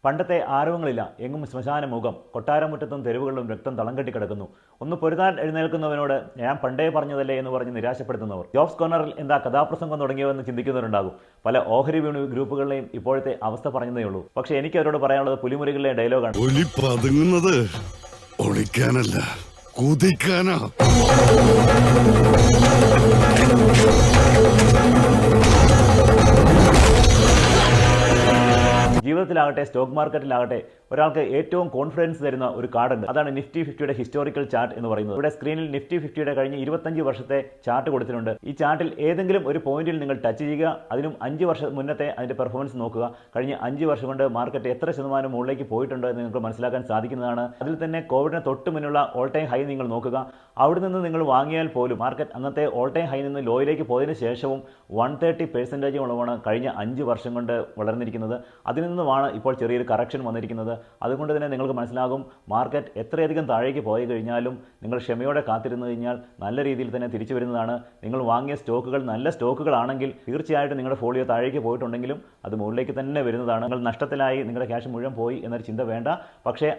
പണ്ടത്തെ ആരവങ്ങളില്ല, എങ്ങും ശ്മശാന മുഖം, കൊട്ടാരമുറ്റത്തും തെരുവുകളിലും രക്തം തളം കെട്ടി കിടക്കുന്നു. ഒന്ന് പൊരുതാൻ എഴുന്നേൽക്കുന്നവനോട് ഞാൻ പണ്ടേ പറഞ്ഞതല്ലേ എന്ന് പറഞ്ഞ് നിരാശപ്പെടുത്തുന്നവർ. ജോബ്സ് കോർണറിൽ എന്താ കഥാപ്രസംഗം തുടങ്ങിയവെന്ന് ചിന്തിക്കുന്നവരുണ്ടാകും. പല ഓഹരി വീണു ഗ്രൂപ്പുകളുടെയും ഇപ്പോഴത്തെ അവസ്ഥ പറഞ്ഞതേ ഉള്ളൂ. പക്ഷേ എനിക്ക് അവരോട് പറയാനുള്ളത് പുലിമുരുകളിലെ ഡയലോഗാണ്. ഒളിക്കാനല്ല, കുതിക്കാനാ. ജീവിതത്തിലാകട്ടെ സ്റ്റോക്ക് മാർക്കറ്റിലാകട്ടെ ഒരാൾക്ക് ഏറ്റവും കോൺഫിഡൻസ് തരുന്ന ഒരു കാർഡുണ്ട്. അതാണ് നിഫ്റ്റി 50യുടെ ഹിസ്റ്റോറിക്കൽ ചാർട്ട് എന്ന് പറയുന്നത്. ഇവിടെ സ്ക്രീനിൽ നിഫ്റ്റി 50യുടെ കഴിഞ്ഞ 25 വർഷത്തെ ചാർട്ട് കൊടുത്തിട്ടുണ്ട്. ഈ ചാർട്ടിൽ ഏതെങ്കിലും ഒരു പോയിന്റിൽ നിങ്ങൾ ടച്ച് ചെയ്യുക, അതിനും 5 വർഷം മുന്നത്തെ അതിന്റെ പെർഫോമൻസ് നോക്കുക. കഴിഞ്ഞ 5 വർഷം കൊണ്ട് മാർക്കറ്റ് എത്ര ശതമാനം മുകളിലേക്ക് പോയിട്ടുണ്ട് എന്ന് നിങ്ങൾക്ക് മനസ്സിലാക്കാൻ സാധിക്കുന്നതാണ്. അതിൽ തന്നെ കോവിഡിന് തൊട്ട് മുന്നുള്ള ഓൾ ടൈം ഹൈ നിങ്ങൾ നോക്കുക. അവിടെ നിന്ന് നിങ്ങൾ വാങ്ങിയാൽ പോലും മാർക്കറ്റ് അന്നത്തെ ഓൾ ടൈം ഹൈ നിന്ന് ലോയിലേക്ക് പോയതിനു ശേഷവും 130% കഴിഞ്ഞ 5 വർഷം കൊണ്ട് വളർന്നിരിക്കുന്നത്. അതിൽ നിന്നുമാണ് ഇപ്പോൾ ചെറിയൊരു കറക്ഷൻ വന്നിരിക്കുന്നത്. അതുകൊണ്ട് തന്നെ നിങ്ങൾക്ക് മനസ്സിലാകും മാർക്കറ്റ് എത്രയധികം താഴേക്ക് പോയി കഴിഞ്ഞാലും നിങ്ങൾ ക്ഷമയോടെ കാത്തിരുന്നു കഴിഞ്ഞാൽ നല്ല രീതിയിൽ തന്നെ തിരിച്ചു വരുന്നതാണ്. നിങ്ങൾ വാങ്ങിയ സ്റ്റോക്കുകൾ നല്ല സ്റ്റോക്കുകളാണെങ്കിൽ തീർച്ചയായിട്ടും നിങ്ങളുടെ ഫോളിയോ താഴേക്ക് പോയിട്ടുണ്ടെങ്കിലും അത് മുകളിലേക്ക് തന്നെ വരുന്നതാണ്. നിങ്ങൾ നഷ്ടത്തിലായി, നിങ്ങളുടെ ക്യാഷ് മുഴുവൻ പോയി എന്നൊരു ചിന്ത വേണ്ട. പക്ഷേ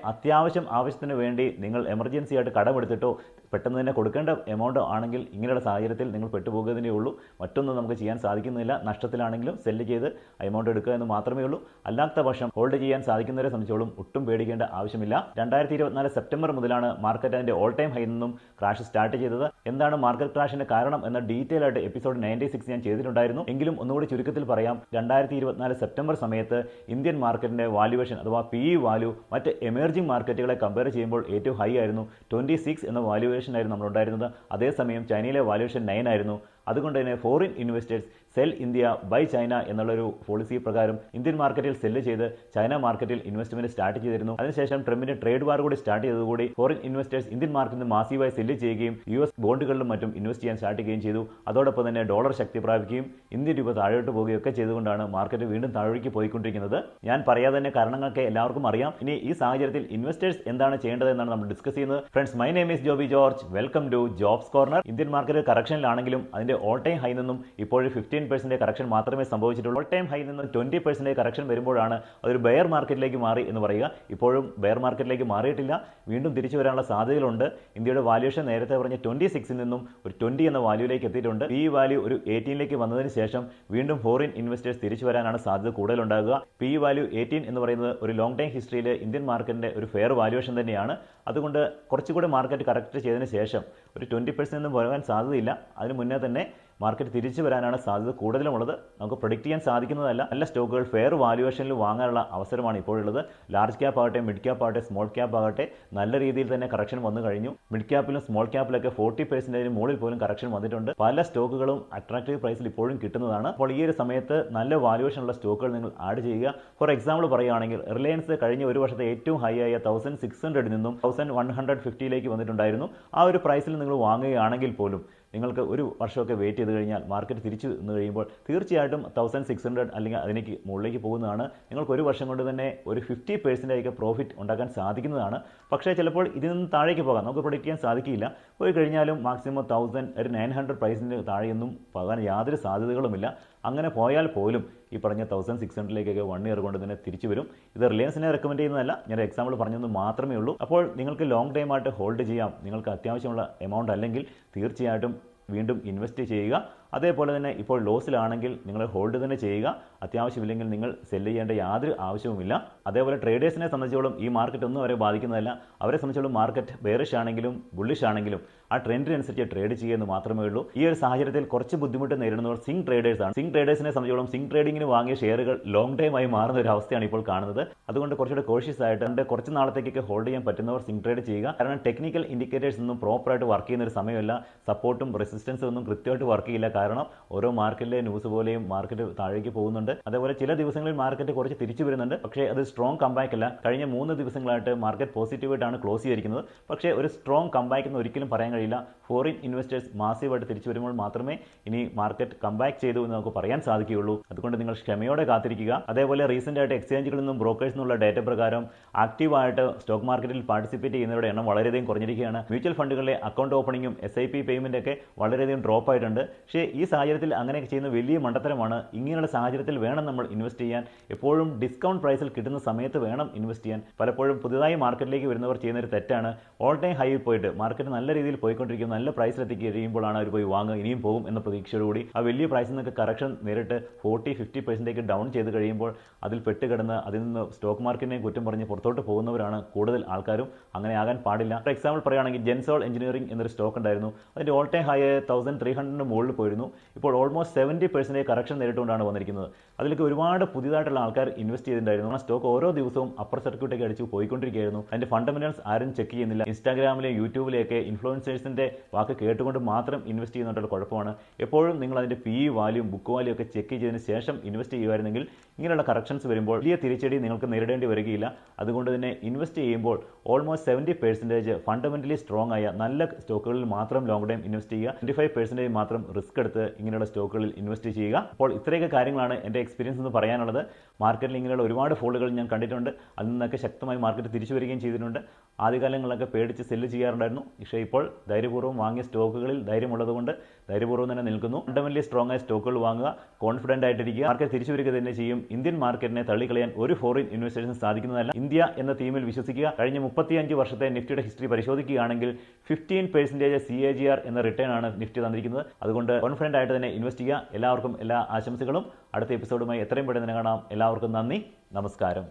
ആവശ്യത്തിന് വേണ്ടി നിങ്ങൾ എമർജൻസി ആയിട്ട് കടമെടുത്തിട്ടോ പെട്ടെന്ന് തന്നെ കൊടുക്കേണ്ട എമൗണ്ട് ആണെങ്കിൽ ഇങ്ങനെയുള്ള സാഹചര്യത്തിൽ നിങ്ങൾ പെട്ടുപോകുന്നതേ ഉള്ളൂ. മറ്റൊന്നും നമുക്ക് ചെയ്യാൻ സാധിക്കുന്നില്ല. നഷ്ടത്തിലാണെങ്കിലും സെല്ല് ചെയ്ത് എമൗണ്ട് എടുക്കുക എന്ന് മാത്രമേ ഉള്ളൂ. അല്ലാത്ത പക്ഷം ഹോൾഡ് ചെയ്യാൻ സാധിക്കുന്നവരെ സംബന്ധിച്ചോളം ഒട്ടും പേടിക്കേണ്ട ആവശ്യമില്ല. 2024 സെപ്റ്റംബർ മുതലാണ് മാർക്കറ്റ് അതിന്റെ ഓൾ ടൈം ഹൈ നിന്നും ക്രാഷ് സ്റ്റാർട്ട് ചെയ്തത്. എന്താണ് മാർക്കറ്റ് ക്രാഷിന്റെ കാരണം എന്ന ഡീറ്റെയിൽ ആയിട്ട് എപ്പിസോഡ് 96 ഞാൻ ചെയ്തിട്ടുണ്ടായിരുന്നു. എങ്കിലും ഒന്നുകൂടി ചുരുക്കത്തിൽ പറയാം. 2024 സെപ്റ്റംബർ സമയത്ത് ഇന്ത്യൻ മാർക്കറ്റിന്റെ വാല്യുവേഷൻ അഥവാ PE വാല്യൂ മറ്റ് എമേർജിംഗ് മാർക്കറ്റുകളെ കമ്പയർ ചെയ്യുമ്പോൾ ഏറ്റവും ഹൈ ആയിരുന്നു. 26 എന്ന വാല്യുവേഷൻ ആയിരുന്നു നമ്മളുണ്ടായിരുന്നത്. അതേസമയം ചൈനയിലെ വാല്യുവേഷൻ 9 ആയിരുന്നു. അതുകൊണ്ട് തന്നെ foreign investors sell India buy China എന്നുള്ളൊരു പോളിസി പ്രകാരം ഇന്ത്യൻ മാർക്കറ്റിൽ സെല്ല് ചെയ്ത് ചൈന മാർക്കറ്റിൽ ഇൻവെസ്റ്റ്മെന്റ് സ്റ്റാർട്ട് ചെയ്തിരുന്നു. അതിനുശേഷം ട്രംപിന്റെ ട്രേഡ് വാർ കൂടി സ്റ്റാർട്ട് ചെയ്തതുകൂടി ഫോറിൻ ഇൻവെസ്റ്റേഴ്സ് ഇന്ത്യൻ മാർക്കറ്റിൽ മാസീവായി സെല്ല് ചെയ്യുകയും US ബോണ്ടുകളിലും മറ്റും ഇൻവെസ്റ്റ് ചെയ്യാൻ സ്റ്റാർട്ട് ചെയ്യുകയും ചെയ്തു. അതോടൊപ്പം തന്നെ ഡോളർ ശക്തി പ്രാപിക്കുകയും ഇന്ത്യൻ രൂപ താഴോട്ട് പോവുകയൊക്കെ ചെയ്തുകൊണ്ടാണ് മാർക്കറ്റ് വീണ്ടും താഴേക്ക് പോയിക്കൊണ്ടിരിക്കുന്നത്. ഞാൻ പറയാതെ തന്നെ കാരണങ്ങളൊക്കെ എല്ലാവർക്കും അറിയാം. ഇനി ഈ സാഹചര്യത്തിൽ ഇൻവെസ്റ്റേഴ്സ് എന്താണ് ചെയ്യേണ്ടത് എന്നാണ് നമ്മൾ ഡിസ്കസ് ചെയ്യുന്നത്. Friends, my name is Joby George. Welcome to jobs corner. Indian market കറക്ഷനിലാണെങ്കിലും അതിന്റെ ഓൾ ടൈം ഹൈ നിന്നും ഇപ്പോൾ 15% കറക്ഷൻ മാത്രമേ സംഭവിച്ചിട്ടുള്ളൂ. ഓൾ ടൈം ഹൈ നിന്നും 20% കറക്ഷൻ വരുമ്പോഴാണ് അതൊരു ബെയർ മാർക്കറ്റിലേക്ക് മാറി എന്ന് പറയുക. ഇപ്പോഴും ബെയർ മാർക്കറ്റിലേക്ക് മാറിയിട്ടില്ല, വീണ്ടും തിരിച്ചു വരാനുള്ള സാധ്യതകളുണ്ട്. ഇന്ത്യയുടെ വാല്യൂഷൻ നേരത്തെ പറഞ്ഞ 26 നിന്നും ഒരു 20 എന്ന വാല്യൂയിലേക്ക് എത്തിയിട്ടുണ്ട്. ഈ വാല്യൂ ഒരു 18ലേക്ക് വന്നതിന് ശേഷം വീണ്ടും ഫോറിൻ ഇൻവെസ്റ്റേഴ്സ് തിരിച്ചു വരാനാണ് സാധ്യത കൂടുതലുണ്ടാകുക. PE വാല്യൂ 18 എന്ന് പറയുന്നത് ഒരു ലോങ് ടൈം ഹിസ്റ്ററിയിൽ ഇന്ത്യൻ മാർക്കറ്റിന്റെ ഒരു ഫെയർ വാല്യൂഷൻ തന്നെയാണ്. അതുകൊണ്ട് കുറച്ചുകൂടി മാർക്കറ്റ് കറക്റ്റ് ചെയ്തതിന് ശേഷം ഒരു 20% ഒന്നും പോകാൻ സാധ്യതയില്ല. അതിന് മുന്നേ തന്നെ മാർക്കറ്റ് തിരിച്ചു വരാനാണ് സാധ്യത കൂടുതലുമുള്ളത്. നമുക്ക് പ്രൊഡിക്റ്റ് ചെയ്യാൻ സാധിക്കുന്നതല്ല. നല്ല സ്റ്റോക്കുകൾ ഫെയർ വാല്യുവേഷനിൽ വാങ്ങാനുള്ള അവസരമാണ് ഇപ്പോഴുള്ളത്. ലാർജ് ക്യാപ്പ് ആകട്ടെ, മിഡ് ക്യാപ്പ് ആകട്ടെ, സ്മോൾ ക്യാപ്പ് ആകട്ടെ നല്ല രീതിയിൽ തന്നെ കറക്ഷൻ വന്നു കഴിഞ്ഞു. മിഡ് ക്യാപ്പിലും സ്മോൾ ക്യാപ്പിലൊക്കെ 40% മുകളിൽ പോലും കറക്ഷൻ വന്നിട്ടുണ്ട്. പല സ്റ്റോക്കുകളും അട്രാക്റ്റീവ് പ്രൈസിൽ ഇപ്പോഴും കിട്ടുന്നതാണ്. അപ്പോൾ ഈ ഒരു സമയത്ത് നല്ല വാല്യുവേഷനുള്ള സ്റ്റോക്കുകൾ നിങ്ങൾ ആഡ് ചെയ്യുക. ഫോർ എക്സാമ്പിൾ പറയുകയാണെങ്കിൽ റിലയൻസ് കഴിഞ്ഞ ഒരു വർഷത്തെ ഏറ്റവും ഹൈ ആയ 1600 നിന്നും 1150ലേക്ക് വന്നിട്ടുണ്ടായിരുന്നു. ആ ഒരു പ്രൈസിൽ നിങ്ങൾ വാങ്ങുകയാണെങ്കിൽ പോലും നിങ്ങൾക്ക് ഒരു വർഷമൊക്കെ വെയിറ്റ് ചെയ്ത് കഴിഞ്ഞാൽ മാർക്കറ്റ് തിരിച്ചു നിന്ന് കഴിയുമ്പോൾ തീർച്ചയായിട്ടും 1600 അല്ലെങ്കിൽ അതിലേക്ക് മുകളിലേക്ക് പോകുന്നതാണ്. നിങ്ങൾക്ക് ഒരു വർഷം കൊണ്ട് തന്നെ ഒരു 50% പ്രോഫിറ്റ് ഉണ്ടാക്കാൻ സാധിക്കുന്നതാണ്. പക്ഷേ ചിലപ്പോൾ ഇതിൽ നിന്ന് താഴേക്ക് പോകാം, നമുക്ക് പ്രൊഡിക്റ്റ് ചെയ്യാൻ സാധിക്കില്ല. പോയി കഴിഞ്ഞാലും മാക്സിമം 1900 പ്രൈസിന് താഴെയൊന്നും പോകാൻ യാതൊരു സാധ്യതകളുമില്ല. അങ്ങനെ പോയാൽ പോലും ഈ പറഞ്ഞ 1600ലേക്കൊക്കെ 1 ഇയർ കൊണ്ട് തന്നെ തിരിച്ചു വരും. ഇത് റിലയൻസിനെ റെക്കമെൻഡ് ചെയ്യുന്നതല്ല, ഞാൻ എക്സാമ്പിൾ പറഞ്ഞെന്ന് മാത്രമേ ഉള്ളൂ. അപ്പോൾ നിങ്ങൾക്ക് ലോങ് ടൈം ആയിട്ട് ഹോൾഡ് ചെയ്യാം. നിങ്ങൾക്ക് അത്യാവശ്യമുള്ള എമൗണ്ട് അല്ലെങ്കിൽ തീർച്ചയായിട്ടും വീണ്ടും ഇൻവെസ്റ്റ് ചെയ്യുക. അതേപോലെ തന്നെ ഇപ്പോൾ ലോസിലാണെങ്കിൽ നിങ്ങൾ ഹോൾഡ് തന്നെ ചെയ്യുക. അത്യാവശ്യമില്ലെങ്കിൽ നിങ്ങൾ സെല്ല് ചെയ്യേണ്ട യാതൊരു ആവശ്യവുമില്ല. അതേപോലെ ട്രേഡേഴ്സിനെ സംബന്ധിച്ചോളം ഈ മാർക്കറ്റ് ഒന്നും അവരെ ബാധിക്കുന്നതല്ല. അവരെ സംബന്ധിച്ചോളം മാർക്കറ്റ് ബെയറിഷ് ആണെങ്കിലും ബുള്ളിഷ് ആണെങ്കിലും ആ ട്രെൻഡിനനുസരിച്ച് ട്രേഡ് ചെയ്യുമെന്ന് മാത്രമേ ഉള്ളൂ. ഈ ഒരു സാഹചര്യത്തിൽ കുറച്ച് ബുദ്ധിമുട്ട് നേരിടുന്നവർ സ്വിംഗ് ട്രേഡേഴ്സ് ആണ്. സ്വിംഗ് ട്രേഡേഴ്സിനെ സംബന്ധിച്ചോളം സ്വിംഗ് ട്രേഡിങ്ങിന് വാങ്ങിയ ഷെയറുകൾ ലോങ് ടൈം ആയി മാറുന്ന ഒരു അവസ്ഥയാണ് ഇപ്പോൾ കാണുന്നത്. അതുകൊണ്ട് കുറച്ചുകൂടെ കോഷ്യസ് ആയിട്ട് കുറച്ച് നാളത്തേക്കൊക്കെ ഹോൾഡ് ചെയ്യാൻ പറ്റുന്നവർ സ്വിംഗ് ട്രേഡ് ചെയ്യുക. കാരണം ടെക്നിക്കൽ ഇൻഡിക്കേറ്റേഴ്സ് ഒന്നും പ്രോപ്പറായിട്ട് വർക്ക് ചെയ്യുന്ന ഒരു സമയമല്ല. സപ്പോർട്ടും റെസിസ്റ്റൻസും ഒന്നും കൃത്യമായിട്ട് വർക്ക് ചെയ്യില്ല. കാരണം ഓരോ മാർക്കറ്റിലെ ന്യൂസ് പോലെയും മാർക്കറ്റ് താഴേക്ക് പോകുന്നുണ്ട്. അതേപോലെ ചില ദിവസങ്ങളിൽ മാർക്കറ്റ് കുറച്ച് തിരിച്ചു വരുന്നുണ്ട്. പക്ഷേ അത് സ്ട്രോങ് കംബാക്ക് അല്ല. കഴിഞ്ഞ 3 ദിവസങ്ങളായിട്ട് മാർക്കറ്റ് പോസിറ്റീവായിട്ടാണ് ക്ലോസ് ചെയ്തിരിക്കുന്നത്. പക്ഷേ ഒരു സ്ട്രോങ് കംബാക്ക് എന്ന് ഒരിക്കലും പറയാൻ കഴിയില്ല. കഴിയില്ല. ഫോറിൻ ഇൻവെസ്റ്റേഴ്സ് മാസീവായിട്ട് തിരിച്ചു വരുമ്പോൾ മാത്രമേ ഇനി മാർക്കറ്റ് കംബാക്ക് ചെയ്തു എന്ന് നമുക്ക് പറയാൻ സാധിക്കുകയുള്ളൂ. അതുകൊണ്ട് നിങ്ങൾ ക്ഷമയോടെ കാത്തിരിക്കുക. അതേപോലെ റീസെൻ്റ് ആയിട്ട് എക്സ്ചേഞ്ചുകളിൽ നിന്നും ബ്രോക്കേഴ്സിൽ നിന്നുള്ള ഡേറ്റ പ്രകാരം ആക്റ്റീവായിട്ട് സ്റ്റോക്ക് മാർക്കറ്റിൽ പാർട്ടിസിപ്പേറ്റ് ചെയ്യുന്നവരുടെ എണ്ണം വളരെയധികം കുറഞ്ഞിരിക്കുകയാണ്. മ്യൂച്വൽ ഫണ്ടുകളിലെ അക്കൗണ്ട് ഓപ്പണിങ്ങും SIP പേയ്മെൻ്റ് ഒക്കെ വളരെയധികം ഡ്രോപ്പ് ആയിട്ടുണ്ട്. പക്ഷേ ഈ സാഹചര്യത്തിൽ അങ്ങനെയൊക്കെ ചെയ്യുന്ന വലിയ മണ്ടത്തരമാണ്. ഇങ്ങനെയുള്ള സാഹചര്യത്തിൽ വേണം നമ്മൾ ഇൻവെസ്റ്റ് ചെയ്യാൻ. എപ്പോഴും ഡിസ്കൗണ്ട് പ്രൈസിൽ കിട്ടുന്ന സമയത്ത് വേണം ഇൻവെസ്റ്റ് ചെയ്യാൻ. പലപ്പോഴും പുതുതായി മാർക്കറ്റിലേക്ക് വരുന്നവർ ചെയ്യുന്ന ഒരു തെറ്റാണ്. ഓൾ ടൈം ഹൈയിൽ പോയിട്ട് മാർക്കറ്റ് നല്ല രീതിയിൽ പോയിക്കൊണ്ടിരിക്കും, നല്ല പ്രൈസിലെത്തിക്ക് കഴിയുമ്പോഴാണ് അവർ പോയി വാങ്ങുക, ഇനിയും പോകും എന്ന പ്രതീക്ഷയോടുകൂടി ആ വലിയ പ്രൈസിൽ നിന്നൊക്കെ കറക്ഷൻ നേരിട്ട് 40-50% ഡൗൺ ചെയ്ത് കഴിയുമ്പോൾ അതിൽ പെട്ടുകിടന്ന് അതിൽ നിന്ന് സ്റ്റോക്ക് മാർക്കറ്റിനെ കുറ്റം പറഞ്ഞ് പുറത്തോട്ട് പോകുന്നവരാണ് കൂടുതൽ ആൾക്കാരും. അങ്ങനെ ആകാൻ പാടില്ല. ഫോർ എക്സാമ്പിൾ പറയുകയാണെങ്കിൽ ജെൻസോൾ എഞ്ചിനീയറിംഗ് എന്നൊരു സ്റ്റോക്ക് ഉണ്ടായിരുന്നു. അതിൻ്റെ ഓൾ ടൈം ഹൈ 1300 മുകളിൽ പോയിരുന്നു. ഇപ്പോൾ ഓൾമോസ്റ്റ് 70% കറക്ഷൻ നേരിട്ടുകൊണ്ടാണ് വന്നിരിക്കുന്നത്. അതിലേക്ക് ഒരുപാട് പുതിയതായിട്ടുള്ള ആൾക്കാർ ഇൻവെസ്റ്റ് ചെയ്തിട്ടുണ്ടായിരുന്നു. ആ സ്റ്റോക്ക് ഓരോ ദിവസവും അപ്പർ സർക്യൂട്ടൊക്കെ അടിച്ച് പോയിക്കൊണ്ടിരിക്കുകയായിരുന്നു. അതിൻ്റെ ഫണ്ടമെന്റൽസ് ആരും ചെക്ക് ചെയ്യുന്നില്ല. ഇൻസ്റ്റാഗ്രാമിലെയും യൂട്യൂബിലെയൊക്കെ ഇൻഫ്ലുവൻസേഴ്സിൻ്റെ വാക്ക് കേട്ടുകൊണ്ട് മാത്രം ഇൻവെസ്റ്റ് ചെയ്യുന്നതിനുള്ള കുഴപ്പമാണ്. എപ്പോഴും നിങ്ങൾ അതിൻ്റെ PE വാല്യൂ, ബുക്ക് വാല്യൂ ഒക്കെ ചെക്ക് ചെയ്തതിന് ശേഷം ഇൻവെസ്റ്റ് ചെയ്യുമായിരുന്നെങ്കിൽ ഇങ്ങനെയുള്ള കറക്ഷൻസ് വരുമ്പോൾ വലിയ തിരിച്ചടി നിങ്ങൾക്ക് നേരിടേണ്ടി വരികയില്ല. അതുകൊണ്ട് തന്നെ ഇൻവെസ്റ്റ് ചെയ്യുമ്പോൾ ഓൾമോസ്റ്റ് 70% ഫണ്ടമെന്റലി സ്ട്രോങ് ആയ നല്ല സ്റ്റോക്കുകളിൽ മാത്രം ലോങ് ടൈം ഇൻവെസ്റ്റ് ചെയ്യുക. 25% മാത്രം റിസ്ക് എടുത്ത് ഇങ്ങനെയുള്ള സ്റ്റോക്കുകളിൽ ഇൻവെസ്റ്റ് ചെയ്യുക. അപ്പോൾ ഇത്രയൊക്കെ കാര്യങ്ങളാണ് എൻ്റെ എക്സ്പീരിയൻസ് എന്ന് പറയാനുള്ളത്. മാർക്കറ്റിൽ ഇങ്ങനെയുള്ള ഒരുപാട് ഫോളുകൾ ഞാൻ കണ്ടിട്ടുണ്ട്. അതിൽ നിന്നൊക്കെ ശക്തമായി മാർക്കറ്റ് തിരിച്ചു വരികയും ചെയ്തിട്ടുണ്ട്. ആദ്യകാലങ്ങളിലൊക്കെ പേടിച്ച് സെല്ല് ചെയ്യാറുണ്ടായിരുന്നു. പക്ഷേ ഇപ്പോൾ ധൈര്യപൂർവ്വം വാങ്ങിയ സ്റ്റോക്കുകളിൽ ധൈര്യമുള്ളതുകൊണ്ട് ധൈര്യപൂർവ്വം തന്നെ നിൽക്കുന്നു. ഫണ്ടമെന്റലി സ്ട്രോങ് ആയ സ്റ്റോക്കുകൾ വാങ്ങുക, കോൺഫിഡൻ്റ് ആയിട്ടിരിക്കുക. മാർക്കറ്റ് തിരിച്ചു വരിക തന്നെ ചെയ്യും. ഇന്ത്യൻ മാർക്കറ്റിനെ തള്ളിക്കളയാൻ ഒരു ഫോറിൻ ഇൻവെസ്റ്റേഴ്സിന് സാധിക്കുന്നതല്ല. ഇന്ത്യ എന്ന തീമിൽ വിശ്വസിക്കുക. കഴിഞ്ഞ 35 വർഷത്തെ നിഫ്റ്റിയുടെ ഹിസ്റ്ററി പരിശോധിക്കുകയാണെങ്കിൽ 15% CAGR എന്ന റിട്ടേൺ ആണ് നിഫ്റ്റി തന്നിരിക്കുന്നത്. അതുകൊണ്ട് കോൺഫിഡൻ്റ് ആയിട്ട് തന്നെ ഇൻവെസ്റ്റ് ചെയ്യുക. എല്ലാവർക്കും എല്ലാ ആശംസകളും. അടുത്ത എപ്പിസോഡുമായി എത്രയും പെട്ടെന്ന് കാണാം. എല്ലാവർക്കും നന്ദി, നമസ്കാരം.